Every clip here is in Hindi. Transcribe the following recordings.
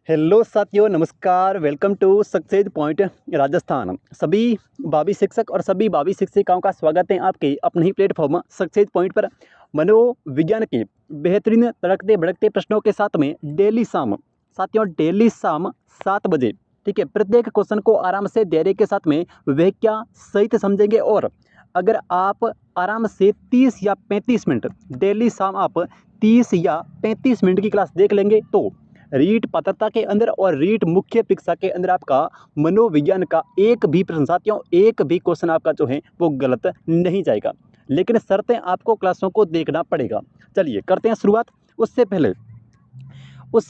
हेलो साथियों, नमस्कार। Welcome to success point Rajasthan. सभी भावी शिक्षक और सभी भावी शिक्षिकाओं का स्वागत है आपके अपने ही प्लेटफॉर्म सक्सेस पॉइंट पर। मनोविज्ञान के बेहतरीन तड़कते भड़कते प्रश्नों के साथ में डेली शाम, साथियों डेली शाम 7 बजे, ठीक है, प्रत्येक क्वेश्चन को आराम से धैर्य के साथ में व्याख्या सहित समझेंगे। और अगर आप आराम से 30 या 35 मिनट डेली शाम आप 30 या 35 मिनट की क्लास देख लेंगे तो रीट पात्रता के अंदर और रीट मुख्य परीक्षा के अंदर आपका मनोविज्ञान का एक भी प्रश्न, साथियों एक भी क्वेश्चन आपका जो है वो गलत नहीं जाएगा। लेकिन शर्तें आपको क्लासों को देखना पड़ेगा। चलिए करते हैं शुरुआत। उससे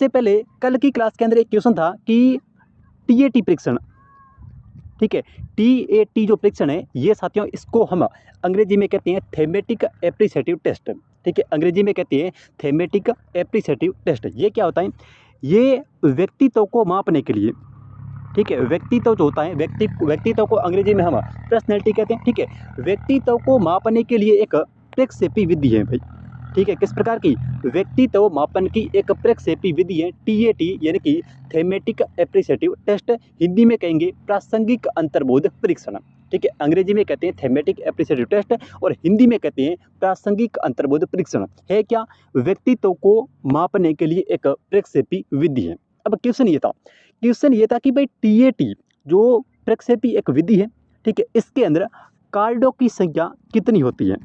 पहले कल की क्लास के अंदर एक क्वेश्चन था कि टीएटी परीक्षण, ठीक है, टीएटी जो परीक्षण है ये साथियों इसको हम अंग्रेजी में कहते हैं थेमेटिक एप्रिसिएटिव टेस्ट, ठीक है, अंग्रेजी में कहते हैं थेमेटिक एप्रिसिएटिव टेस्ट। ये क्या होता है? ये व्यक्तित्व को मापने के लिए, ठीक है, व्यक्तित्व जो होता है व्यक्तित्व को अंग्रेजी में हम पर्सनैलिटी कहते हैं, ठीक है, व्यक्तित्व को मापने के लिए एक प्रक्षेपी विधि है भाई, ठीक है। किस प्रकार की? व्यक्तित्व मापन की एक प्रक्षेपी विधि है टीएटी, यानी कि थेमेटिक एप्रिसिएटिव टेस्ट। हिंदी में कहेंगे प्रासंगिक अंतर्बोध परीक्षण, ठीक है, अंग्रेजी में कहते हैं थेमेटिक एप्रिसिएटिव टेस्ट और हिंदी में कहते हैं प्रासंगिक अंतर्बोध परीक्षण। है क्या? व्यक्तित्व को मापने के लिए एक प्रक्षेपी विधि है। अब क्वेश्चन ये था कि भाई टीएटी जो प्रक्षेपी एक विधि है, ठीक है, इसके अंदर कार्डों की संख्या कितनी होती है?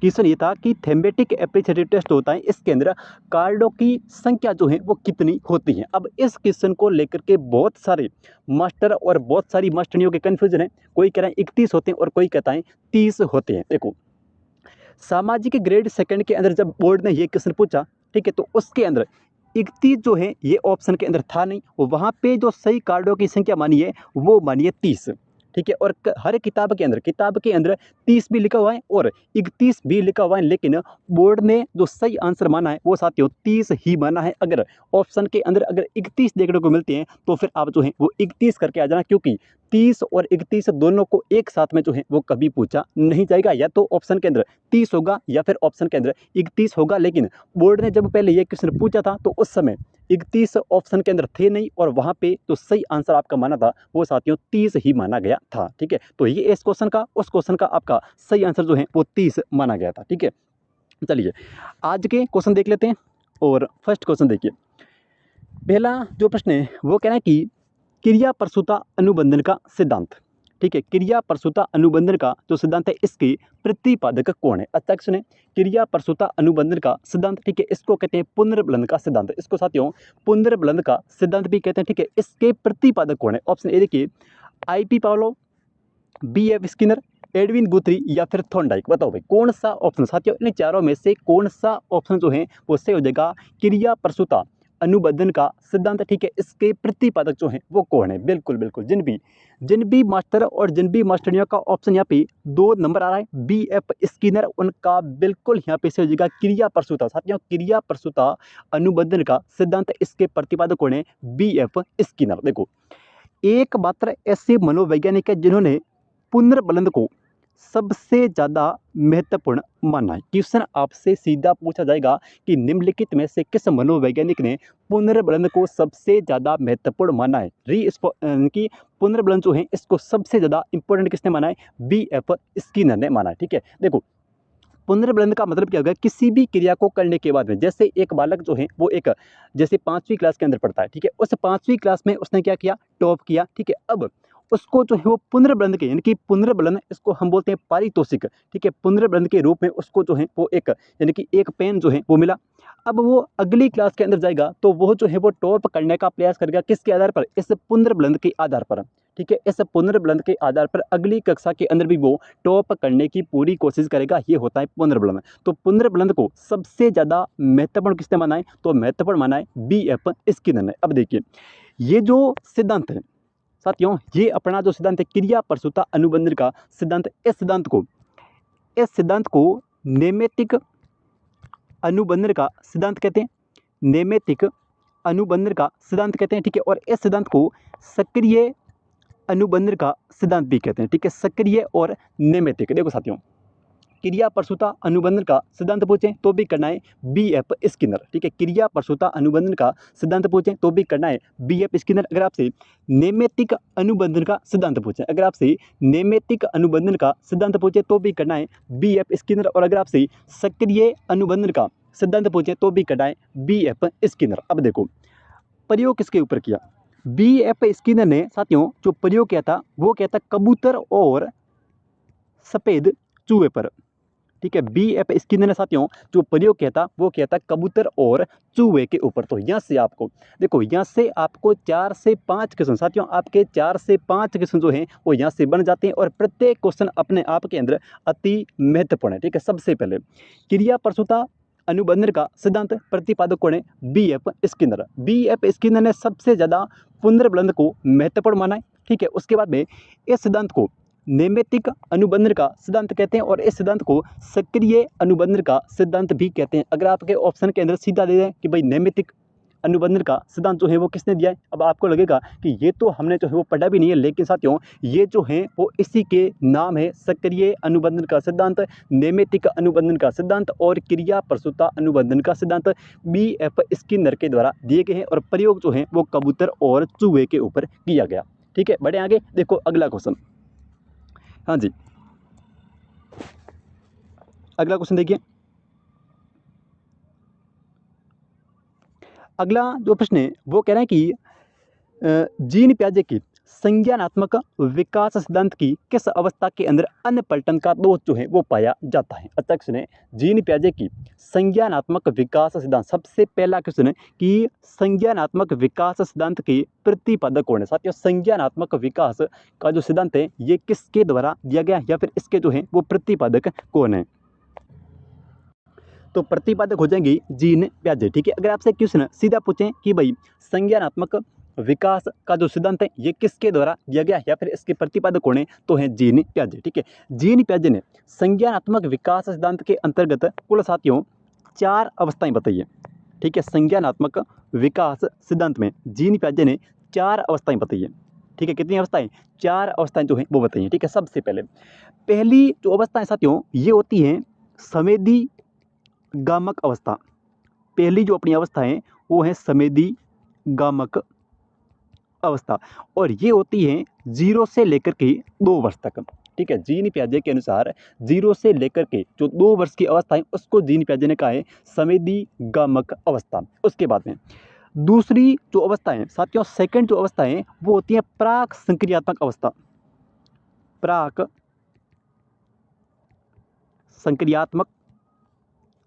क्वेश्चन ये था कि थेमेटिक एप्रिसिएटिव टेस्ट होता है, इसके अंदर कार्डों की संख्या जो है वो कितनी होती है। अब इस क्वेश्चन को लेकर के बहुत सारे मास्टर और बहुत सारी मास्टरनियों के कन्फ्यूजन है। कोई कह रहा है 31 होते हैं और कोई कहता है 30 होते हैं। देखो, सामाजिक ग्रेड सेकंड के अंदर जब बोर्ड ने ये क्वेश्चन पूछा, ठीक है, तो उसके अंदर 31 जो है ये ऑप्शन के अंदर था नहीं। वहाँ पे जो सही कार्डों की संख्या मानी है वो मानी है 30, ठीक है। और हर किताब के अंदर 30 भी लिखा हुआ है और 31 भी लिखा हुआ है, लेकिन बोर्ड ने जो सही आंसर माना है वो साथियों 30 ही माना है। अगर ऑप्शन के अंदर अगर 31 देखने को मिलते हैं तो फिर आप जो है वो 31 करके आ जाना, क्योंकि 30 और 31 दोनों को एक साथ में जो है वो कभी पूछा नहीं जाएगा। या तो ऑप्शन के अंदर 30 होगा या फिर ऑप्शन के अंदर 31 होगा। लेकिन बोर्ड ने जब पहले ये क्वेश्चन पूछा था तो उस समय 31 ऑप्शन के अंदर थे नहीं और वहाँ पे जो सही आंसर आपका माना था वो साथियों 30 ही माना गया था, ठीक है। तो ये इस क्वेश्चन का, उस क्वेश्चन का आपका सही आंसर जो है वो 30 माना गया था, ठीक है। चलिए आज के क्वेश्चन देख लेते हैं। और फर्स्ट क्वेश्चन देखिए, पहला जो प्रश्न है वो कहना है कि क्रिया प्रसूता अनुबंधन का सिद्धांत, ठीक है, क्रिया प्रसूता अनुबंधन का जो सिद्धांत है इसके प्रतिपादक कौन है? अच्छा सुने, क्रिया प्रसूता अनुबंधन का सिद्धांत, ठीक है, इसको कहते हैं पुनर्बलन का सिद्धांत। इसको साथियों पुनर्बलन का सिद्धांत भी कहते हैं, ठीक है। इसके प्रतिपादक कौन है? ऑप्शन ए देखिए, IP Pavlov, BF Skinner, Edwin Guthrie या फिर थॉर्नडाइक। बताओ भाई कौन सा ऑप्शन, साथियों इन चारों में से कौन सा ऑप्शन जो है वो सही हो जाएगा? क्रिया प्रसूता अनुबंधन का सिद्धांत, ठीक है, इसके प्रतिपादक जो है वो कौन है? बिल्कुल बिल्कुल, जिन भी मास्टर और जिन भी मास्टरियों का ऑप्शन यहाँ पे 2 नंबर आ रहा है, बीएफ स्किनर, उनका बिल्कुल यहाँ पे सही हो जाएगा क्रिया प्रसूता। साथियों क्रिया प्रसूता अनुबंधन का सिद्धांत इसके प्रतिपादक कौन है? BF Skinner. देखो, एक मात्र ऐसे मनोवैज्ञानिक है जिन्होंने पुनर्बलन को सबसे ज़्यादा महत्वपूर्ण माना है। क्वेश्चन आपसे सीधा पूछा जाएगा कि निम्नलिखित में से किस मनोवैज्ञानिक ने पुनर्बलन को सबसे ज़्यादा महत्वपूर्ण माना है? कि पुनर्बलन जो है इसको सबसे ज़्यादा इंपॉर्टेंट किसने माना है? बीएफ स्किनर ने माना है, ठीक है। देखो, पुनर्बलन का मतलब क्या होगा? किसी भी क्रिया को करने के बाद में, जैसे एक बालक जो है वो एक जैसे 5वीं क्लास के अंदर पढ़ता है, ठीक है, उस 5वीं क्लास में उसने क्या किया? टॉप किया, ठीक है। अब उसको जो है वो पुनर्बलन के, यानी कि पुनर्बलन इसको हम बोलते हैं पारितोषिक, ठीक है, पुनर्बलन के रूप में उसको जो है वो एक, यानी कि एक पेन जो है वो मिला। अब वो अगली क्लास के अंदर जाएगा तो वो जो है वो टॉप करने का प्रयास करेगा, किसके आधार पर? इस पुनर्बलन के आधार पर, ठीक है, इस पुनर्बलन के आधार पर अगली कक्षा के अंदर भी वो टॉप करने की पूरी कोशिश करेगा। ये होता है पुनर्बलन। तो पुनर्बलन को सबसे ज़्यादा महत्वपूर्ण किसने माना है? तो महत्वपूर्ण माना है बीएफ स्किनर ने। अब देखिए, ये जो सिद्धांत है साथियों, ये अपना जो सिद्धांत है क्रिया प्रसूता अनुबंधन का सिद्धांत, इस सिद्धांत को नैमित्तिक अनुबंधन का सिद्धांत कहते हैं, नैमित्तिक अनुबंधन का सिद्धांत कहते हैं, ठीक है। और इस सिद्धांत को सक्रिय अनुबंधन का सिद्धांत भी कहते हैं, ठीक है, सक्रिय और नैमित्तिक। देखो साथियों, क्रिया प्रसूता अनुबंधन का सिद्धांत पूछें तो भी करना है BF स्किनर। ठीक है, क्रिया प्रसूता अनुबंधन का सिद्धांत पूछें तो भी करना है BF स्किनर। अगर आपसे नैमित्तिक अनुबंधन का सिद्धांत पूछें, अगर आपसे नैमित्तिक अनुबंधन का सिद्धांत पूछे तो भी करना है BF स्किनर। और अगर आपसे सक्रिय अनुबंधन का सिद्धांत पूछे तो भी करना है BF स्किनर। अब देखो प्रयोग किसके ऊपर किया, BF स्किनर ने साथियों जो प्रयोग किया था वो क्या था, कबूतर और सफ़ेद चूहे पर। ठीक है, BF स्किनर ने साथियों जो प्रयोग किया था वो किया था कबूतर और चूहे के ऊपर। तो यहाँ से आपको देखो, यहाँ से आपको 4 से 5 क्वेश्चन साथियों, आपके 4 से 5 क्वेश्चन जो हैं वो यहाँ से बन जाते हैं और प्रत्येक क्वेश्चन अपने आप के अंदर अति महत्वपूर्ण है। ठीक है, सबसे पहले क्रिया प्रसूता अनुबंधन का सिद्धांत प्रतिपादक कौन है, BF स्किनर। BF स्किनर ने सबसे ज़्यादा पुनर्बलंद को महत्वपूर्ण माना है। ठीक है, उसके बाद में इस सिद्धांत को नैमित्तिक अनुबंधन का सिद्धांत कहते हैं और इस सिद्धांत को सक्रिय अनुबंधन का सिद्धांत भी कहते हैं। अगर आपके ऑप्शन के अंदर सीधा दे दें कि भाई नैमित्तिक अनुबंधन का सिद्धांत जो है वो किसने दिया है, अब आपको लगेगा कि ये तो हमने जो है वो पढ़ा भी नहीं है, लेकिन साथियों ये जो है वो इसी के नाम है, सक्रिय अनुबंधन का सिद्धांत, नैमित्तिक अनुबंधन का सिद्धांत और क्रिया प्रसूता अनुबंधन का सिद्धांत BF स्किनर के द्वारा दिए गए हैं और प्रयोग जो है वो कबूतर और चूहे के ऊपर किया गया। ठीक है, बढ़े आगे, देखो अगला क्वेश्चन। हाँ जी, अगला क्वेश्चन देखिए। अगला जो प्रश्न है वो कह रहे हैं कि जीन पियाजे की संज्ञानात्मक विकास सिद्धांत की किस अवस्था के अंदर अनपलटन का दोष जो है वो पाया जाता है। अच्छा क्वेश्चन है, जीन पियाजे की संज्ञानात्मक विकास सिद्धांत। सबसे पहला क्वेश्चन है कि संज्ञानात्मक विकास सिद्धांत के प्रतिपादक कौन है। साथियों संज्ञानात्मक विकास का जो सिद्धांत है ये किसके द्वारा दिया गया या फिर इसके जो है वो प्रतिपादक कौन है, तो प्रतिपादक हो जाएंगे जीन पियाजे। ठीक है, अगर आपसे क्वेश्चन सीधा पूछें कि भाई संज्ञानात्मक विकास का जो सिद्धांत है ये किसके द्वारा दिया गया या फिर इसके प्रतिपादक कौन है, तो है जीन पियाजे। ठीक है, जीन पियाजे ने संज्ञानात्मक विकास सिद्धांत के अंतर्गत कुल साथियों 4 अवस्थाएं बताई है। ठीक है, संज्ञानात्मक विकास सिद्धांत में जीन पियाजे ने 4 अवस्थाएं बताई है। ठीक है, कितनी अवस्थाएं, 4 अवस्थाएं जो है वो बताई हैं। ठीक है, सबसे पहले पहली जो अवस्थाएं साथियों ये होती हैं संवेदी गामक अवस्था। पहली जो अपनी अवस्था है वो है संवेदी गामक अवस्था और ये होती है 0 से लेकर के 2 वर्ष तक। ठीक है, जीन पियाजे के अनुसार 0 से लेकर के जो 2 वर्ष की अवस्था है उसको जीन पियाजे ने कहा है संवेदी गामक अवस्था। उसके बाद में दूसरी जो अवस्था है साथियों, सेकंड जो अवस्था है वो होती है प्राक संक्रियात्मक अवस्था। प्राक संक्रियात्मक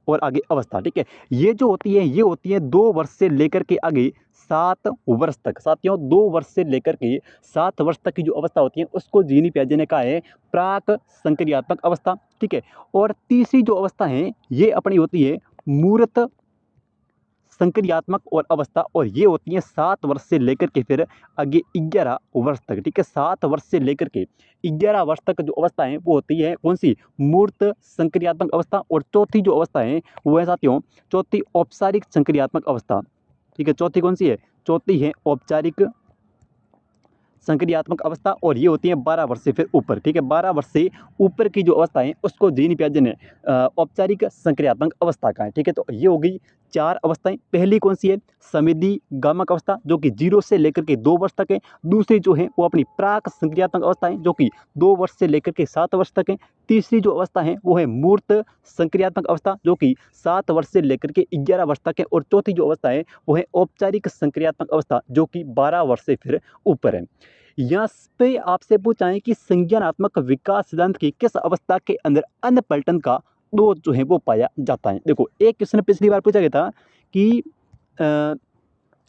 और आगे अवस्था। ठीक है, ये जो होती है ये होती है 2 वर्ष से लेकर के आगे 7 वर्ष तक। साथियों 2 वर्ष से लेकर के 7 वर्ष तक की जो अवस्था होती है उसको जीन पियाजे ने कहा है प्राक संक्रियात्मक अवस्था। ठीक है, और तीसरी जो अवस्था है ये अपनी होती है मूर्त संक्रियात्मक और अवस्था और ये होती है 7 वर्ष से लेकर के फिर आगे 11 वर्ष तक। ठीक है, 7 वर्ष से लेकर के 11 वर्ष तक जो अवस्था है वो होती है कौन सी, मूर्त संक्रियात्मक अवस्था। और चौथी जो अवस्था है वो है साथियों चौथी औपचारिक संक्रियात्मक अवस्था। ठीक है, चौथी कौन सी है, चौथी है औपचारिक संक्रियात्मक अवस्था और ये होती है 12 वर्ष से फिर ऊपर। ठीक है, 12 वर्ष से ऊपर की जो अवस्था है उसको जीन पियाजे ने औपचारिक संक्रियात्मक अवस्था का है। ठीक है, तो ये हो गई 4 अवस्थाएं। पहली कौन सी है, संवेदी गामक अवस्था जो कि 0 से लेकर के 2 वर्ष तक है। दूसरी जो है वो अपनी प्राक संक्रियात्मक अवस्था है जो कि 2 वर्ष से लेकर के 7 वर्ष तक है। तीसरी जो अवस्था है वो है मूर्त संक्रियात्मक अवस्था जो कि 7 वर्ष से लेकर के 11 वर्ष तक है। और चौथी जो अवस्था है वो है औपचारिक संक्रियात्मक अवस्था जो कि 12 वर्ष से फिर ऊपर है। यहाँ पे आपसे पूछा है कि संज्ञानात्मक विकास सिद्धांत की किस अवस्था के अंदर अनपलटन का दोष जो है वो पाया जाता है। देखो एक क्वेश्चन पिछली बार पूछा गया था कि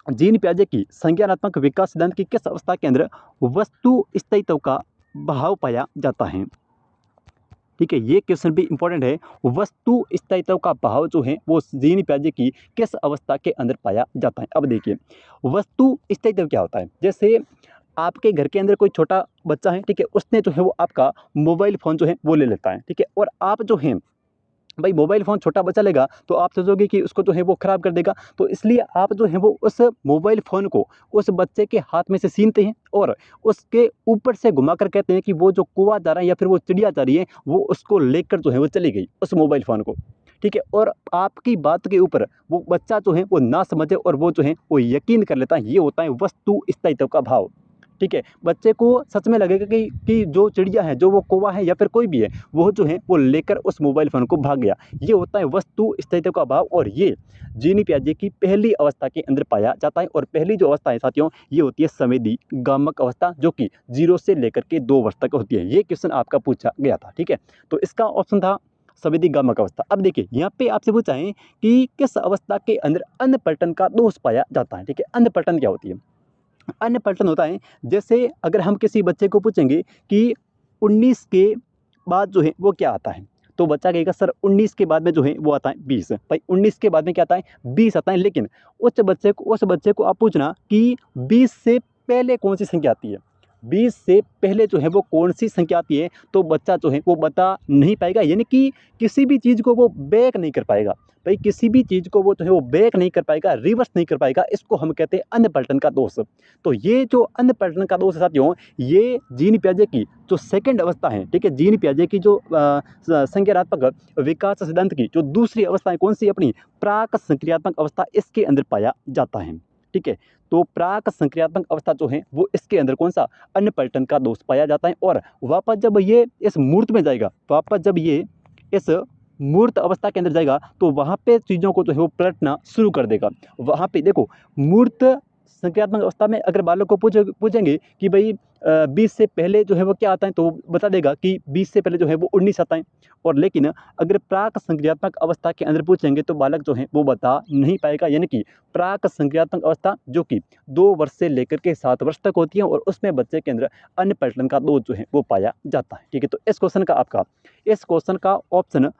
जीन पियाजे की संज्ञानात्मक विकास सिद्धांत की किस अवस्था के अंदर वस्तु स्थायित्व का भाव पाया जाता है। ठीक है, ये क्वेश्चन भी इंपॉर्टेंट है, वस्तु स्थायित्व का भाव जो है वो जीन पियाजे की किस अवस्था के अंदर पाया जाता है। अब देखिए वस्तु स्थायित्व क्या होता है, जैसे आपके घर के अंदर कोई छोटा बच्चा है, ठीक है, उसने जो है वो आपका मोबाइल फ़ोन जो है वो ले लेता है। ठीक है, और आप जो है भाई मोबाइल फ़ोन छोटा बच्चा लेगा तो आप सोचोगे कि उसको जो है वो ख़राब कर देगा, तो इसलिए आप जो है वो उस मोबाइल फ़ोन को उस बच्चे के हाथ में से छीनते हैं और उसके ऊपर से घुमाकर कहते हैं कि वो जो कौवा जा रहा है या फिर वो चिड़िया जा रही है वो उसको लेकर जो है वो चली गई उस मोबाइल फ़ोन को, ठीक है। और आपकी बात के ऊपर वो बच्चा जो है वो ना समझे और वो जो है वो यकीन कर लेता है। ये होता है वस्तु स्थायित्व का भाव, ठीक है। बच्चे को सच में लगेगा कि जो चिड़िया है, जो वो कौवा है या फिर कोई भी है, वो जो है वो लेकर उस मोबाइल फ़ोन को भाग गया। ये होता है वस्तु स्थायित्व का भाव और ये जीनी पियाजे की पहली अवस्था के अंदर पाया जाता है। और पहली जो अवस्था है साथियों, ये होती है संवेदी गामक अवस्था, जो कि 0 से लेकर के 2 वर्ष तक होती है। ये क्वेश्चन आपका पूछा गया था, ठीक है। तो इसका ऑप्शन था संवेदी गामक अवस्था। अब देखिए यहाँ पे आपसे पूछा है कि किस अवस्था के अंदर अन्नपतन का दोष पाया जाता है, ठीक है। अन्नपतन क्या होती है? अन्नपतन होता है जैसे अगर हम किसी बच्चे को पूछेंगे कि 19 के बाद जो है वो क्या आता है, तो बच्चा कहेगा सर 19 के बाद में जो है वो आता है 20। भाई 19 के बाद में क्या आता है? 20 आता है। लेकिन उस बच्चे को आप पूछना कि 20 से पहले कौन सी संख्या आती है, 20 से पहले जो है वो कौन सी संख्या आती है, तो बच्चा जो है वो बता नहीं पाएगा। यानी कि किसी भी चीज़ को वो बैक नहीं कर पाएगा। भाई किसी भी चीज़ को वो जो है वो बैक नहीं कर पाएगा, रिवर्स नहीं कर पाएगा। इसको हम कहते हैं अन्नपलटन का दोष। तो ये जो अन्नपलटन का दोष है साथियों, ये जीन पियाजे की जो सेकंड अवस्था है, ठीक है, जीन पियाजे की जो संज्ञानात्मक विकास सिद्धांत की जो दूसरी अवस्था है, कौन सी? अपनी प्राक संक्रियात्मक अवस्था, इसके अंदर पाया जाता है, ठीक है। तो प्राक संक्रियात्मक अवस्था जो है वो इसके अंदर कौन सा? अन्नपलटन का दोष पाया जाता है। और वापस जब ये इस मूर्त में जाएगा, वापस जब ये इस मूर्त अवस्था के अंदर जाएगा तो वहाँ पे चीज़ों को जो है वो पलटना शुरू कर देगा। वहाँ पे देखो मूर्त संक्रियात्मक अवस्था में अगर बालक को पूछेंगे कि भाई 20 से पहले जो है वो क्या आता है, तो वो बता देगा कि 20 से पहले जो है वो 19 आता है। और लेकिन अगर प्राक संक्रियात्मक अवस्था के अंदर पूछेंगे तो बालक जो है वो बता नहीं पाएगा। यानी कि प्राक संक्रियात्मक अवस्था जो कि 2 वर्ष से लेकर के 7 वर्ष तक होती है और उसमें बच्चे के अंदर अन्नपलटन का दोष जो है वो पाया जाता है, ठीक है। तो इस क्वेश्चन का ऑप्शन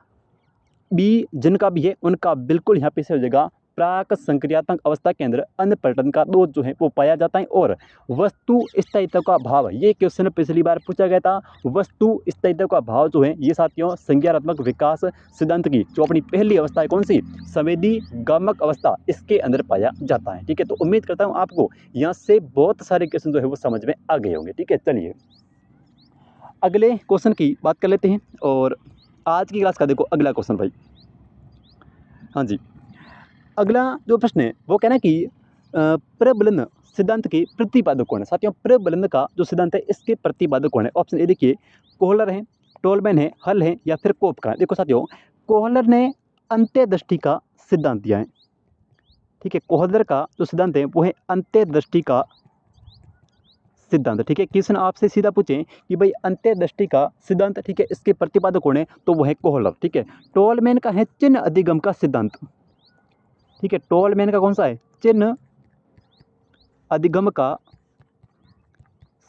बी जिनका भी है उनका बिल्कुल यहाँ पे से हो जाएगा। प्राक संक्रियात्मक अवस्था के अंदर अन्नपलटन का दोष जो है वो पाया जाता है। और वस्तु स्थायित्व का भाव, ये क्वेश्चन पिछली बार पूछा गया था। वस्तु स्थायित्व का भाव जो है ये साथियों संज्ञानात्मक विकास सिद्धांत की जो अपनी पहली अवस्था है, कौन सी? संवेदी गामक अवस्था, इसके अंदर पाया जाता है, ठीक है। तो उम्मीद करता हूँ आपको यहाँ से बहुत सारे क्वेश्चन जो है वो समझ में आ गए होंगे, ठीक है। चलिए अगले क्वेश्चन की बात कर लेते हैं। और आज की क्लास का देखो अगला क्वेश्चन भाई, हाँ जी, अगला जो प्रश्न है वो कहना कि प्रबलन सिद्धांत के प्रतिपादक कौन है? साथियों प्रबलन का जो सिद्धांत है इसके प्रतिपादक कौन है? ऑप्शन ए देखिए, कोहलर है, टोलमैन है, हल है या फिर कोपका है। देखो साथियों कोहलर ने अंत्यदृष्टि का सिद्धांत दिया है, ठीक है। कोहलर का जो सिद्धांत है वो है अंत्यदृष्टि का सिद्धांत, ठीक है। क्वेश्चन आपसे सीधा पूछें कि भाई अंत्यदृष्टि का सिद्धांत, ठीक है, इसके प्रतिपादक कौन है, तो वो है कोहलर, ठीक है। टोलमैन का है चिन्ह अधिगम का सिद्धांत, ठीक है। टोलमैन का कौन सा है? चिन्ह अधिगम का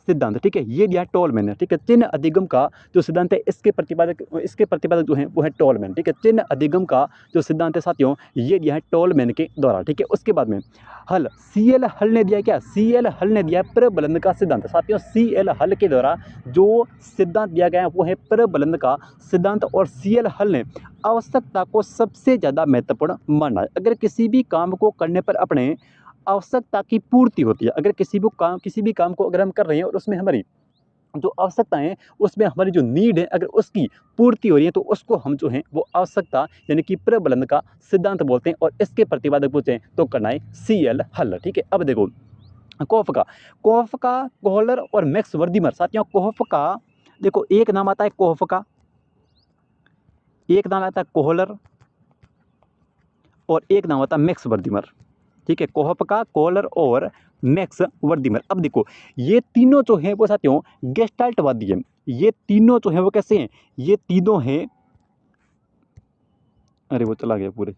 सिद्धांत, ठीक है। ये दिया है टोलमैन ने, ठीक है। चिन्ह अधिगम का जो सिद्धांत है इसके प्रतिपादक जो है वो है टोलमैन, ठीक है। चिन्ह अधिगम का जो सिद्धांत है साथियों ये दिया है टोलमैन के द्वारा, ठीक है। उसके बाद में हल, CL हल ने दिया क्या? CL हल ने दिया प्रबलन का सिद्धांत। साथियों CL हल के द्वारा जो सिद्धांत दिया गया है वो है प्रबलन का सिद्धांत। और CL हल ने आवश्यकता को सबसे ज़्यादा महत्वपूर्ण माना है। अगर किसी भी काम को करने पर अपने आवश्यकता की पूर्ति होती है, अगर किसी भी काम को अगर हम कर रहे हैं और उसमें हमारी जो आवश्यकताएं हैं, उसमें हमारी जो नीड है अगर उसकी पूर्ति हो रही है तो उसको हम जो है वो आवश्यकता यानी कि प्रबलन का सिद्धांत बोलते हैं। और इसके प्रतिपादक पूछें तो करना है CL हल, ठीक है। अब देखो कोहफका, कोहलर और मैक्स वर्दीमर। साथियों कोहफका देखो एक नाम आता है कोहफका, एक नाम आता है कोहलर और एक नाम आता है मैक्स वर्दीमर, ठीक है। कोहफका, कोहलर और मैक्स वर्दीमर। अब देखो ये तीनों जो हैं वो साथियों गेस्टाल्टवादी हैं। ये तीनों जो हैं वो कैसे हैं? ये तीनों हैं, अरे वो चला गया पूरे,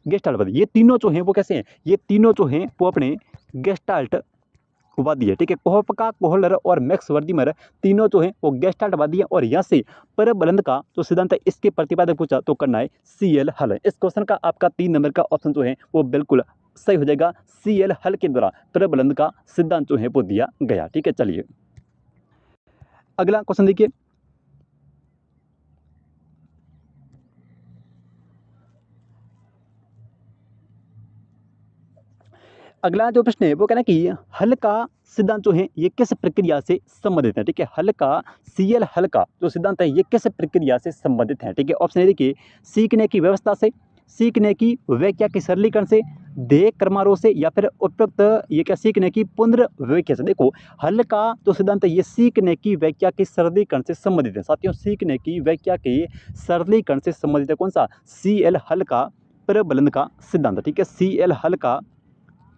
गेस्टाल्टवादी। ये तीनों जो हैं वो कैसे हैं? ये तीनों जो हैं वो अपने गेस्टाल्टवादी है, ठीक है। कोहफका, कोहलर और मैक्स वर्दीमर तीनों जो हैं वो गेस्टाल्टवादी हैं। और यहाँ से प्रबलन का जो सिद्धांत है इसके प्रतिपादक पूछा तो करना है CL हल। इस क्वेश्चन का आपका 3 नंबर का ऑप्शन जो है वो बिल्कुल सही हो जाएगा। CL हल के द्वारा प्रबलन का सिद्धांत जो है वो दिया गया, ठीक है। चलिए अगला क्वेश्चन देखिए, अगला जो प्रश्न है वो कहना कि हल का सिद्धांत जो है ये किस प्रक्रिया से संबंधित है। ठीक है, हल का सीएल हल का जो सिद्धांत है ये किस प्रक्रिया से संबंधित है। ठीक है, ऑप्शन ए देखिए, सीखने की व्यवस्था से, सीखने की व्याख्या के सरलीकरण से, ध्येय क्रमारोह से, या फिर उपयुक्त ये क्या सीखने की पुनर्व्याख्या से। देखो, हल का जो सिद्धांत है ये सीखने की व्याख्या के सरलीकरण से संबंधित है। साथियों, सीखने की व्याख्या के सरलीकरण से संबंधित है कौन सा, सीएल हल का प्रबलन का सिद्धांत। ठीक है, सीएल हल का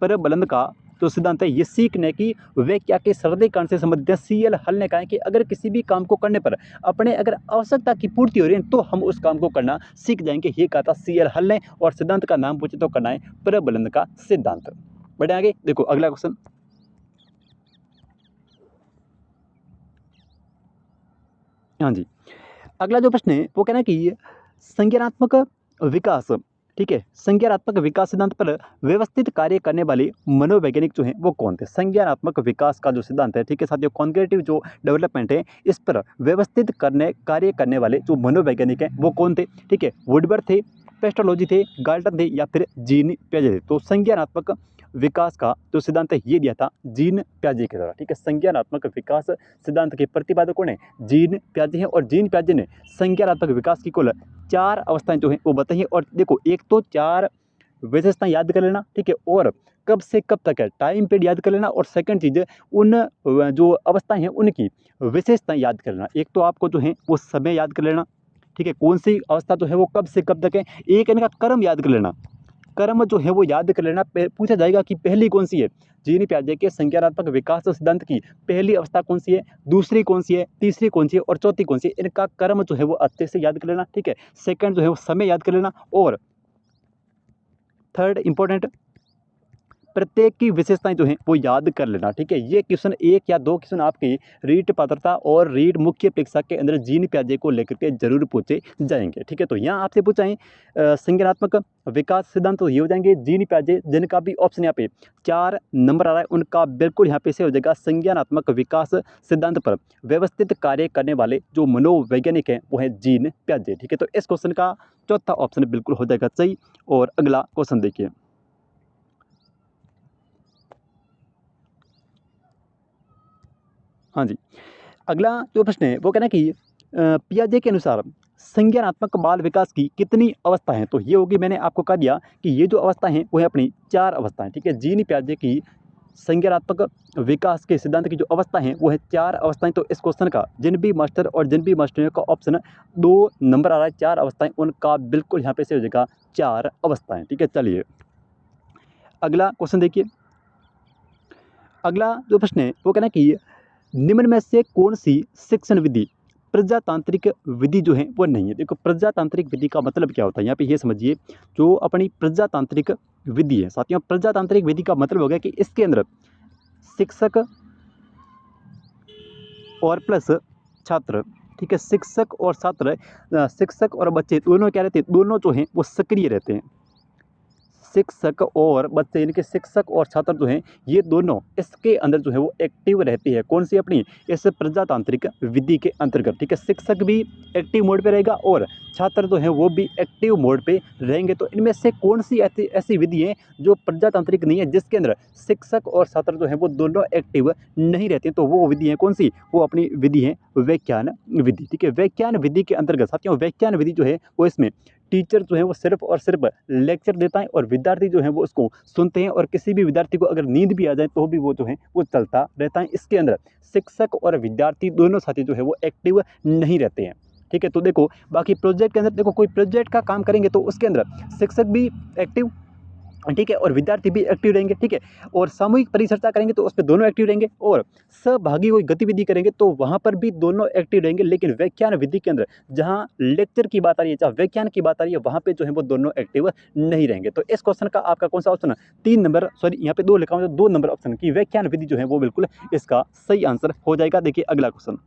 प्रबलन का जो सिद्धांत है ये सीखने की व्याख्या के सरलीकरण से संबंधित है। सीएल हल ने कहा है कि अगर किसी भी काम को करने पर अपने अगर आवश्यकता की पूर्ति हो रही है तो हम उस काम को करना सीख जाएंगे, ये कहा था सीएल हल ने। और सिद्धांत का नाम पूछे तो करना है प्रबलन का सिद्धांत। बढ़े आगे, देखो अगला क्वेश्चन। हाँ जी, अगला जो प्रश्न है वो कहना है कि संज्ञानात्मक विकास, ठीक है, संज्ञानात्मक विकास सिद्धांत पर व्यवस्थित कार्य करने वाले मनोवैज्ञानिक जो हैं वो कौन थे। संज्ञानात्मक विकास का जो सिद्धांत है, ठीक है साथियों, कॉन्ग्रेटिव जो डेवलपमेंट है इस पर व्यवस्थित कार्य करने वाले जो मनोवैज्ञानिक हैं वो कौन थे। ठीक है, वुडवर्थ थे, पेस्टोलॉजी थे, गाल्टन थे, या फिर जीन पियाजे थे। तो संज्ञानात्मक विकास का जो सिद्धांत है ये दिया था जीन पियाजे के द्वारा। ठीक है, संज्ञानात्मक विकास सिद्धांत के प्रतिपादक कौन है, जीन पियाजे हैं। और जीन पियाजे ने संज्ञानात्मक विकास की कुल 4 अवस्थाएं जो हैं वो बताई हैं। और देखो, एक तो 4 विशेषताएं याद कर लेना, ठीक है, और कब से कब तक है टाइम पीरियड याद कर लेना। और सेकंड चीज़, उन जो अवस्थाएं हैं उनकी विशेषताएं याद कर लेना। एक तो आपको जो है वो समय याद कर लेना, ठीक है, कौन सी अवस्था जो है वो कब से कब तक है। एक इनका कर्म याद कर लेना, कर्म जो है वो याद कर लेना। पूछा जाएगा कि पहली कौन सी है, जीन पियाजे के संज्ञानात्मक विकास सिद्धांत की पहली अवस्था कौन सी है, दूसरी कौन सी है, तीसरी कौन सी है और चौथी कौन सी है। इनका कर्म जो है वो अच्छे से याद कर लेना। ठीक है, सेकंड जो है वो समय याद कर लेना। और थर्ड इंपॉर्टेंट, प्रत्येक की विशेषताएं जो हैं वो याद कर लेना। ठीक है, ये क्वेश्चन 1 या 2 क्वेश्चन आपकी रीट पात्रता और रीट मुख्य परीक्षा के अंदर जीन पियाजे को लेकर के जरूर पूछे जाएंगे। ठीक है, तो यहाँ आपसे पूछा है संज्ञानात्मक विकास सिद्धांत तो ये हो जाएंगे जीन पियाजे, जिनका भी ऑप्शन यहाँ पे 4 नंबर आ रहा है उनका बिल्कुल यहाँ पे से हो जाएगा संज्ञानात्मक विकास सिद्धांत पर व्यवस्थित कार्य करने वाले जो मनोवैज्ञानिक हैं वो है जीन पियाजे। ठीक है, तो इस क्वेश्चन का चौथा ऑप्शन बिल्कुल हो जाएगा सही। और अगला क्वेश्चन देखिए। हाँ जी, अगला जो प्रश्न है वो कहना है कि पियाजे के अनुसार संज्ञानात्मक बाल विकास की कितनी अवस्था है। तो ये होगी, मैंने आपको कह दिया कि ये जो अवस्था है वो है अपनी 4 अवस्थाएं। ठीक है, जीन पियाजे की संज्ञानात्मक विकास के सिद्धांत की जो अवस्था है वो है 4 अवस्थाएं। तो इस क्वेश्चन का जिन भी मास्टर और जिन भी मास्टरों का ऑप्शन 2 नंबर आ रहा है 4 अवस्थाएं, उनका बिल्कुल यहाँ पे से हो जाएगा 4 अवस्थाएं। ठीक है, चलिए अगला क्वेश्चन देखिए। अगला जो प्रश्न है वो कहना है कि निम्न में से कौन सी शिक्षण विधि प्रजातांत्रिक विधि जो है वो नहीं है। देखो, प्रजातांत्रिक विधि का मतलब क्या होता है, यहाँ पे ये समझिए, जो अपनी प्रजातांत्रिक विधि है साथियों, प्रजातांत्रिक विधि का मतलब हो गया कि इसके अंदर शिक्षक और प्लस छात्र, ठीक है, शिक्षक और छात्र, शिक्षक और बच्चे दोनों क्या रहते हैं, दोनों जो हैं वो सक्रिय रहते हैं। शिक्षक और बच्चे, इनके शिक्षक और छात्र जो हैं ये दोनों इसके अंदर जो है वो एक्टिव रहती है। कौन सी, अपनी इस प्रजातांत्रिक विधि के अंतर्गत। ठीक है, शिक्षक भी एक्टिव मोड पे रहेगा और छात्र जो है वो भी एक्टिव मोड पे रहेंगे। तो इनमें से कौन सी ऐसी विधि है जो प्रजातांत्रिक नहीं है, जिसके अंदर शिक्षक और छात्र जो है वो दोनों एक्टिव नहीं रहते हैं। तो वो विधि है कौन सी, वो अपनी विधि है व्याख्यान विधि। ठीक है, व्याख्यान विधि के अंतर्गत साथियों व्याख्यान विधि जो है वो इसमें टीचर जो है वो सिर्फ और सिर्फ लेक्चर देता है और विद्यार्थी जो है वो उसको सुनते हैं। और किसी भी विद्यार्थी को अगर नींद भी आ जाए तो भी वो जो है वो चलता रहता है। इसके अंदर शिक्षक और विद्यार्थी दोनों साथी जो है वो एक्टिव नहीं रहते हैं। ठीक है, तो देखो बाकी प्रोजेक्ट के अंदर देखो, कोई प्रोजेक्ट का काम करेंगे तो उसके अंदर शिक्षक भी एक्टिव, ठीक है, और विद्यार्थी भी एक्टिव रहेंगे। ठीक है, और सामूहिक परिचर्चा करेंगे तो उस पर दोनों एक्टिव रहेंगे। और सहभागी कोई गतिविधि करेंगे तो वहाँ पर भी दोनों एक्टिव रहेंगे। लेकिन व्याख्यान विधि के अंदर जहाँ लेक्चर की बात आ रही है, जहाँ व्याख्यान की बात आ रही है, वहाँ पे जो है वो दोनों एक्टिव नहीं रहेंगे। तो इस क्वेश्चन का आपका कौन सा ऑप्शन, 3 नंबर, सॉरी यहाँ पे 2 लिखा हुआ है, 2 नंबर ऑप्शन की व्याख्यान विधि जो है वो बिल्कुल इसका सही आंसर हो जाएगा। देखिए अगला क्वेश्चन।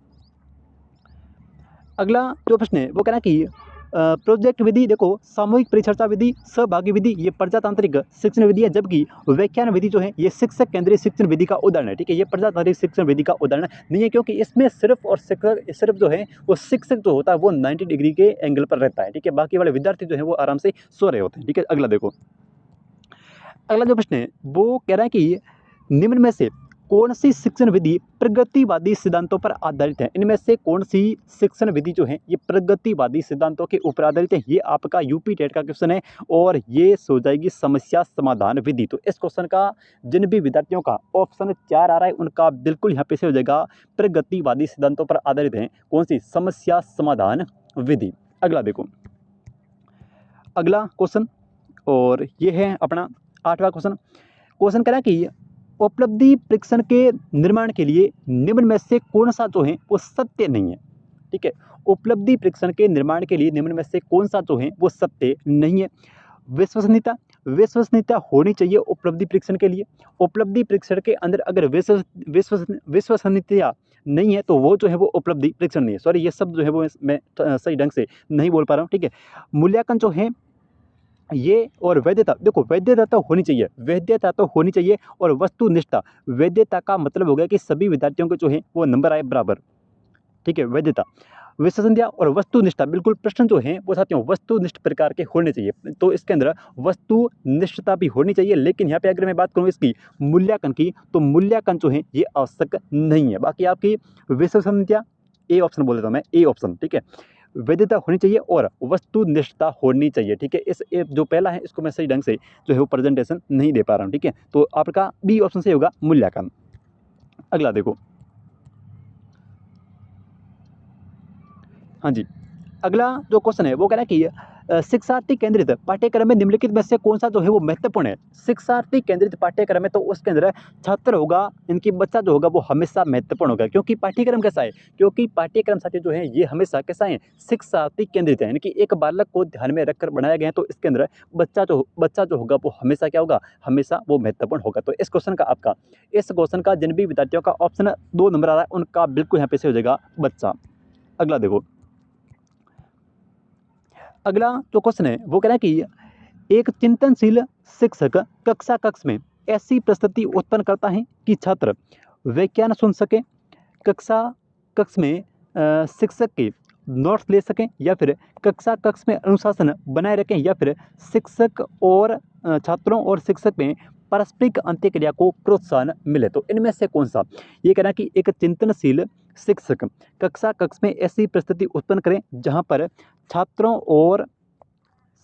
अगला जो प्रश्न है वो कहना कि प्रोजेक्ट विधि, देखो सामूहिक परिचर्चा विधि, सहभागी विधि ये प्रजातांत्रिक शिक्षण विधि है, जबकि व्याख्यान विधि जो है ये शिक्षक केंद्रीय शिक्षण विधि का उदाहरण है। ठीक है, ये प्रजातांत्रिक शिक्षण विधि का उदाहरण नहीं है, क्योंकि इसमें सिर्फ और सिर्फ जो है वो शिक्षक जो होता है वो 90 डिग्री के एंगल पर रहता है। ठीक है, बाकी वाले विद्यार्थी जो है वो आराम से सो रहे होते हैं। ठीक है, अगला देखो। अगला जो प्रश्न है वो कह रहा है कि निम्न में से कौन सी शिक्षण विधि प्रगतिवादी सिद्धांतों पर आधारित है। इनमें से कौन सी शिक्षण विधि जो है ये प्रगतिवादी सिद्धांतों के ऊपर आधारित है। ये आपका यूपी टेट का क्वेश्चन है और ये सो जाएगी समस्या समाधान विधि। तो इस क्वेश्चन का जिन भी विद्यार्थियों का ऑप्शन 4 आ रहा है उनका बिल्कुल यहाँ पे से हो जाएगा प्रगतिवादी सिद्धांतों पर आधारित है कौन सी समस्या समाधान विधि। अगला देखो, अगला क्वेश्चन और ये है अपना 8वां क्वेश्चन। क्वेश्चन कह रहा है कि उपलब्धि परीक्षण के निर्माण के लिए निम्न में से कौन सा जो है वो सत्य नहीं है। ठीक है, उपलब्धि परीक्षण के निर्माण के लिए निम्न में से कौन सा जो है वो सत्य नहीं है। विश्वसनीयता, विश्वसनीयता होनी चाहिए उपलब्धि परीक्षण के लिए। उपलब्धि परीक्षण के अंदर अगर विश्वसनीयता नहीं है तो वो जो है वो उपलब्धि परीक्षण नहीं है। सॉरी, ये शब्द जो है वो मैं सही ढंग से नहीं बोल पा रहा हूँ। ठीक है, मूल्यांकन जो है ये और वैधता, देखो वैधता तो होनी चाहिए, वैधता तो होनी चाहिए और वस्तुनिष्ठता, वैधता का मतलब हो गया कि सभी विद्यार्थियों के जो है वो नंबर आए बराबर। ठीक है, वैधता, विश्वसनीयता और वस्तुनिष्ठता, बिल्कुल प्रश्न जो है वो साथियों वस्तुनिष्ठ प्रकार के होने चाहिए। तो इसके अंदर वस्तुनिष्ठता भी होनी चाहिए, लेकिन यहाँ पे अगर मैं बात करूँ इसकी मूल्यांकन की तो मूल्यांकन जो है ये आवश्यक नहीं है। बाकी आपकी विश्वसनीयता ए ऑप्शन बोल देता हूँ मैं, ए ऑप्शन। ठीक है, वैधता होनी चाहिए और वस्तुनिष्ठता होनी चाहिए। ठीक है, इस जो पहला है इसको मैं सही ढंग से जो है वो प्रेजेंटेशन नहीं दे पा रहा हूँ। ठीक है, तो आपका बी ऑप्शन सही होगा, मूल्यांकन। अगला देखो, हाँ जी, अगला जो क्वेश्चन है वो कह रहा है कि शिक्षार्थी केंद्रित पाठ्यक्रम में निम्नलिखित में से कौन सा जो है वो महत्वपूर्ण है। शिक्षार्थी केंद्रित पाठ्यक्रम है तो उसके अंदर छात्र होगा, इनकी बच्चा जो होगा वो हमेशा महत्वपूर्ण होगा। क्योंकि पाठ्यक्रम कैसा है, क्योंकि पाठ्यक्रम साथी जो है ये हमेशा कैसा है, शिक्षार्थी केंद्रित है, यानी कि एक बालक को ध्यान में रखकर बनाया गया है। तो इसके अंदर बच्चा जो होगा वो हमेशा क्या होगा, हमेशा वो महत्वपूर्ण होगा। तो इस क्वेश्चन का आपका, इस क्वेश्चन का जिन भी विद्यार्थियों का ऑप्शन 2 नंबर आ रहा है उनका बिल्कुल यहाँ पे से हो जाएगा बच्चा। अगला देखो, अगला जो क्वेश्चन है वो कह रहा है कि एक चिंतनशील शिक्षक कक्ष में ऐसी परिस्थिति उत्पन्न करता है कि छात्र व्याख्यान सुन सके, कक्ष में शिक्षक के नोट्स ले सकें, या फिर कक्ष में अनुशासन बनाए रखें, या फिर शिक्षक और छात्रों और शिक्षक में पारस्परिक अंत्यक्रिया को प्रोत्साहन मिले। तो इनमें से कौन सा, ये कहना कि एक चिंतनशील शिक्षक कक्ष में ऐसी परिस्थिति उत्पन्न करें जहां पर छात्रों और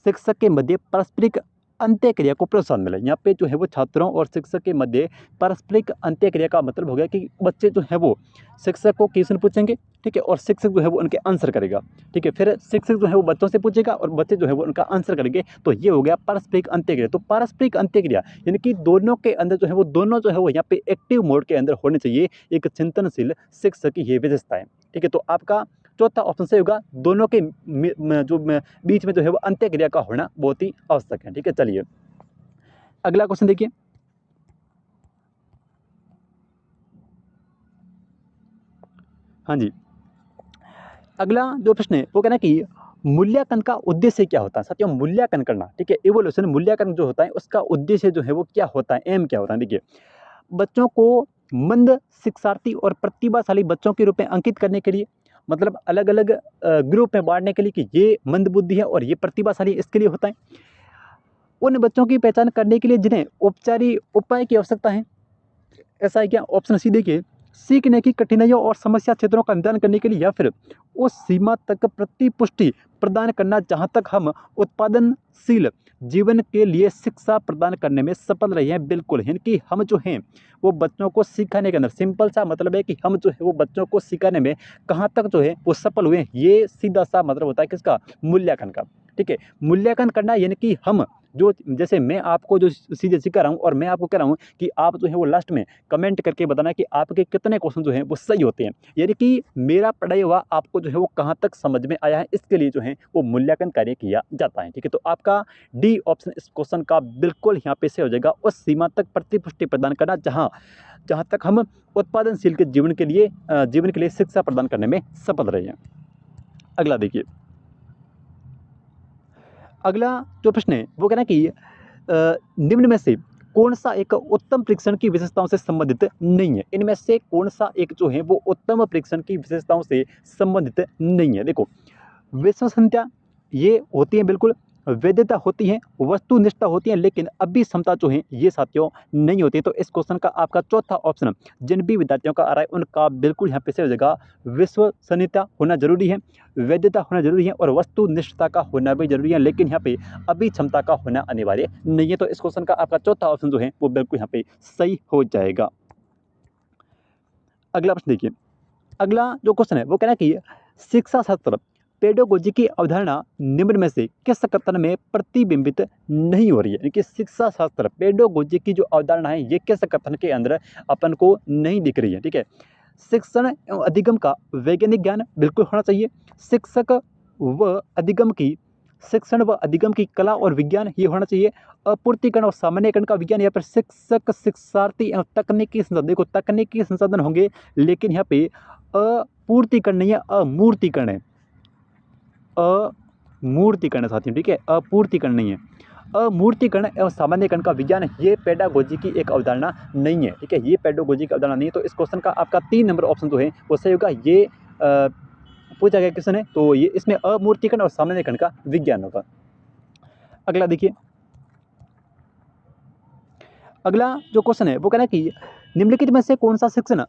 शिक्षक के मध्य पारस्परिक अंत्यक्रिया को प्रोत्साहन मिले। यहाँ पे जो है वो छात्रों और शिक्षक के मध्य पारस्परिक अंत्यक्रिया का मतलब हो गया कि बच्चे जो है वो शिक्षक को क्वेश्चन पूछेंगे, ठीक है, और शिक्षक जो है वो उनके आंसर करेगा। ठीक है, फिर शिक्षक जो है वो बच्चों से पूछेगा और बच्चे जो है वो उनका आंसर करेंगे। तो ये हो गया पारस्परिक अंत्यक्रिया। तो पारस्परिक अंत्यक्रिया यानी कि दोनों के अंदर जो है वो दोनों जो है वो यहाँ पे एक्टिव मोड के अंदर होने चाहिए एक चिंतनशील शिक्षक की ये विशेषता है। ठीक है, तो आपका चौथा ऑप्शन सही होगा, दोनों के बीच में जो है वो अंत्यक्रिया का होना बहुत ही आवश्यक है। ठीक है, चलिए अगला क्वेश्चन देखिए, हाँ जी, अगला जो प्रश्न है वो कहना कि मूल्यांकन का उद्देश्य क्या होता है। साथियों मूल्यांकन करना, ठीक है, इवोल्यूशन मूल्यांकन जो होता है उसका उद्देश्य जो है वो क्या होता है, एम क्या होता है। देखिए, बच्चों को मंद शिक्षार्थी और प्रतिभाशाली बच्चों के रूप में अंकित करने के लिए, मतलब अलग अलग ग्रुप में बांटने के लिए कि ये मंद बुद्धि है और ये प्रतिभाशाली, इसके लिए होता है। उन बच्चों की पहचान करने के लिए जिन्हें औपचारिक उपाय की आवश्यकता है। ऐसा है क्या, ऑप्शन सी देखिए, सीखने की कठिनाइयों और समस्या क्षेत्रों का निदान करने के लिए, या फिर उस सीमा तक प्रतिपुष्टि प्रदान करना जहां तक हम उत्पादनशील जीवन के लिए शिक्षा प्रदान करने में सफल रहे हैं। बिल्कुल, यानी कि हम जो हैं वो बच्चों को सिखाने के अंदर, सिंपल सा मतलब है कि हम जो है वो बच्चों को सिखाने में कहाँ तक जो है वो सफल हुए हैं। ये सीधा सा मतलब होता है किसका, मूल्यांकन का। ठीक है, मूल्यांकन करना यानी कि हम जो, जैसे मैं आपको जो चीज़ें सिखा रहा हूँ और मैं आपको कह रहा हूँ कि आप जो है वो लास्ट में कमेंट करके बताना कि आपके कितने क्वेश्चन जो हैं वो सही होते हैं, यानी कि मेरा पढ़ाई हुआ आपको जो है वो कहाँ तक समझ में आया है, इसके लिए जो है वो मूल्यांकन कार्य किया जाता है। ठीक है, तो आपका डी ऑप्शन इस क्वेश्चन का बिल्कुल यहाँ पे से हो जाएगा, उस सीमा तक प्रतिपुष्टि प्रदान करना जहाँ तक हम उत्पादनशील के जीवन के लिए शिक्षा प्रदान करने में सफल रहे हैं। अगला देखिए, अगला जो प्रश्न है वो कहना कि निम्न में से कौन सा एक उत्तम परीक्षण की विशेषताओं से संबंधित नहीं है। इनमें से कौन सा एक जो है वो उत्तम परीक्षण की विशेषताओं से संबंधित नहीं है। देखो, विश्वसनीयता ये होती है बिल्कुल, वैधता होती है, वस्तुनिष्ठता होती है, लेकिन अभी क्षमता जो है ये साथियों नहीं होती। तो इस क्वेश्चन का आपका चौथा ऑप्शन जिन भी विद्यार्थियों का आ रहा है उनका बिल्कुल यहाँ पे सही हो जाएगा। विश्वसनीयता होना जरूरी है, वैधता होना जरूरी है और वस्तुनिष्ठता का होना भी जरूरी है, लेकिन यहाँ पे अभी क्षमता का होना अनिवार्य नहीं है। तो इस क्वेश्चन का आपका चौथा ऑप्शन जो है वो बिल्कुल यहाँ पे सही हो जाएगा। अगला प्रश्न देखिए, अगला जो क्वेश्चन है वो कहना कि शिक्षा शास्त्र पेडागोजी की अवधारणा निम्न में से किस कथन में प्रतिबिंबित नहीं हो रही है। यानी कि शिक्षा शास्त्र पेडागोजी की जो अवधारणा है ये किस कथन के अंदर अपन को नहीं दिख रही है। ठीक है, शिक्षण एवं अधिगम का वैज्ञानिक ज्ञान बिल्कुल होना चाहिए। शिक्षक व अधिगम की शिक्षण व अधिगम की कला और विज्ञान ये होना चाहिए। अपूर्तिकरण और सामान्यकरण का विज्ञान, यहाँ पर शिक्षक शिक्षार्थी एवं तकनीकी संसाधन, देखो तकनीकी संसाधन होंगे लेकिन यहाँ पे अपूर्तिकरण नहीं है, अमूर्तिकरण है, अमूर्तिकरण साथियों। ठीक है, अपूर्तिकरण नहीं है, अमूर्तिकरण एवं सामान्यकरण का विज्ञान ये पेडागोजी की एक अवधारणा नहीं है। ठीक है, ये पेडागोजी की अवधारणा नहीं है। तो इस क्वेश्चन का आपका 3 नंबर ऑप्शन जो है वो सही होगा। ये पूछा गया क्वेश्चन है तो ये इसमें अमूर्तिकरण और सामान्यकरण का विज्ञान होगा। अगला देखिए, अगला जो क्वेश्चन है वो कहना है कि निम्नलिखित में से कौन सा शिक्षण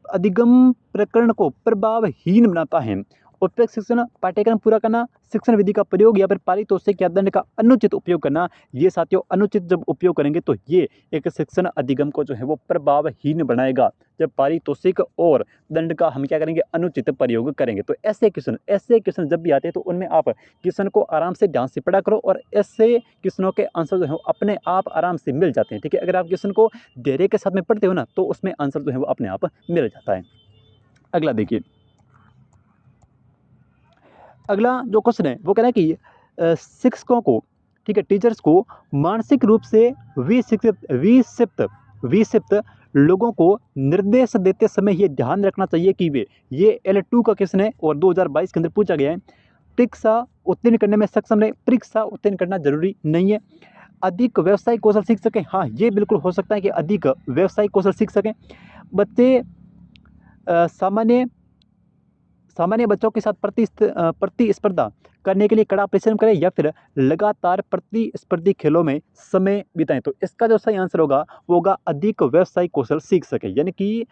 अधिगम प्रकरण को प्रभावहीन बनाता है। उपयुक्त शिक्षण, पाठ्यक्रम पूरा करना, शिक्षण विधि का प्रयोग या फिर पारितोषिक या दंड का अनुचित उपयोग करना। ये साथियों अनुचित जब उपयोग करेंगे तो ये एक शिक्षण अधिगम को जो है वो प्रभावहीन बनाएगा। जब पारितोषिक और दंड का हम क्या करेंगे, अनुचित प्रयोग करेंगे। तो ऐसे क्वेश्चन जब भी आते हैं तो उनमें आप क्वेश्चन को आराम से ध्यान से पढ़ा करो और ऐसे क्वेश्चनों के आंसर जो है वो अपने आप आराम से मिल जाते हैं। ठीक है, अगर आप क्वेश्चन को धैर्य के साथ में पढ़ते हो ना तो उसमें आंसर जो है वो अपने आप मिल जाता है। अगला देखिए, अगला जो क्वेश्चन है वो कह रहा है कि शिक्षकों को, ठीक है, टीचर्स को मानसिक रूप से विक्षिप्त लोगों को निर्देश देते समय ये ध्यान रखना चाहिए कि वे, ये L2 का क्वेश्चन है और 2022 के अंदर पूछा गया है। परीक्षा उत्तीर्ण करने में सक्षम रहे, परीक्षा उत्तीर्ण करना जरूरी नहीं है। अधिक व्यवसायिक कौशल सीख सकें, हाँ ये बिल्कुल हो सकता है कि अधिक व्यवसायिक कौशल सीख सकें। बच्चे सामान्य बच्चों के साथ प्रतिस्पर्धा करने के लिए कड़ा परिश्रम करें या फिर लगातार प्रतिस्पर्धी खेलों में समय बिताएं। तो इसका जो सही आंसर होगा वो होगा अधिक व्यवसायिक कौशल सीख सके। यानी कि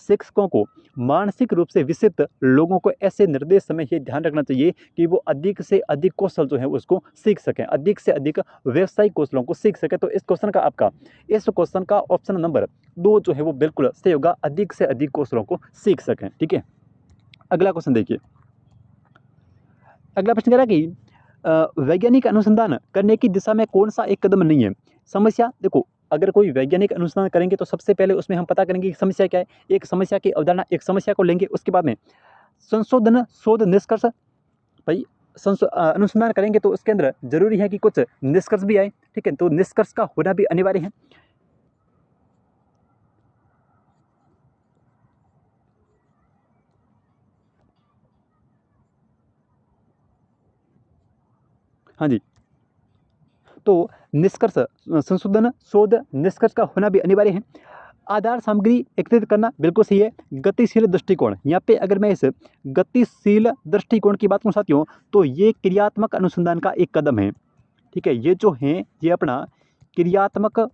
शिक्षकों को मानसिक रूप से विक्षिप्त लोगों को ऐसे निर्देश समय ये ध्यान रखना चाहिए कि वो अधिक से अधिक कौशल जो है उसको सीख सकें, अधिक से अधिक व्यवसायिक कौशलों को सीख सकें। तो इस क्वेश्चन का ऑप्शन नंबर 2 जो है वो बिल्कुल सही होगा, अधिक से अधिक कौशलों को सीख सकें। ठीक है, अगला क्वेश्चन देखिए, अगला प्रश्न कह रहा है कि वैज्ञानिक अनुसंधान करने की दिशा में कौन सा एक कदम नहीं है। समस्या, देखो अगर कोई वैज्ञानिक अनुसंधान करेंगे तो सबसे पहले उसमें हम पता करेंगे कि समस्या क्या है। एक समस्या की अवधारणा, एक समस्या को लेंगे, उसके बाद में संशोधन, शोध, निष्कर्ष। भाई अनुसंधान करेंगे तो उसके अंदर जरूरी है कि कुछ निष्कर्ष भी आए। ठीक है, तो निष्कर्ष का होना भी अनिवार्य है। हाँ जी, तो निष्कर्ष, संशोधन, शोध, निष्कर्ष का होना भी अनिवार्य है। आधार सामग्री एकत्रित करना बिल्कुल सही है। गतिशील दृष्टिकोण, यहाँ पे अगर मैं इस गतिशील दृष्टिकोण की बात करूँ साथियों तो ये क्रियात्मक अनुसंधान का एक कदम है। ठीक है, ये जो है ये अपना क्रियात्मक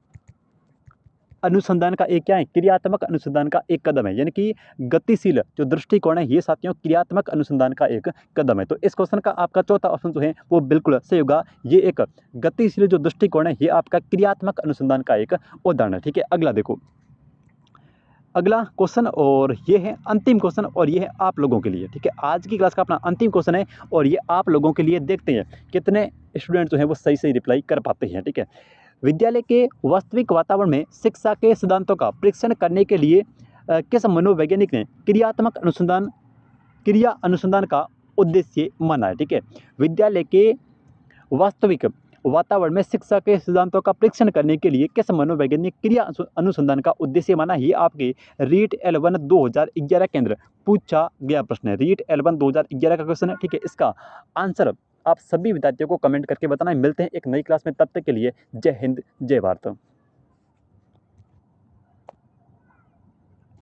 अनुसंधान का एक क्या है, क्रियात्मक अनुसंधान का एक कदम है। यानी कि गतिशील जो दृष्टिकोण है ये साथियों क्रियात्मक अनुसंधान का एक कदम है। तो इस क्वेश्चन का आपका चौथा ऑप्शन जो है वो बिल्कुल सही होगा। ये एक गतिशील जो दृष्टिकोण है ये आपका क्रियात्मक अनुसंधान का एक उदाहरण है। ठीक है, अगला देखो, अगला क्वेश्चन और ये है अंतिम क्वेश्चन और ये है आप लोगों के लिए। ठीक है, आज की क्लास का अपना अंतिम क्वेश्चन है और ये आप लोगों के लिए, देखते हैं कितने स्टूडेंट जो है वो सही सही रिप्लाई कर पाते हैं। ठीक है, विद्यालय के वास्तविक वातावरण में शिक्षा के सिद्धांतों का परीक्षण करने के लिए किस मनोवैज्ञानिक ने क्रिया अनुसंधान का उद्देश्य माना है। ठीक है, विद्यालय के वास्तविक वातावरण में शिक्षा के सिद्धांतों का परीक्षण करने के लिए किस मनोवैज्ञानिक क्रिया अनुसंधान का उद्देश्य माना। ये आपके रीट L1 2011 के अंदर पूछा गया प्रश्न है। रीट L1 2011 का क्वेश्चन है। ठीक है, इसका आंसर आप सभी विद्यार्थियों को कमेंट करके बताना। मिलते हैं एक नई क्लास में, तब तक के लिए जय हिंद, जय भारत।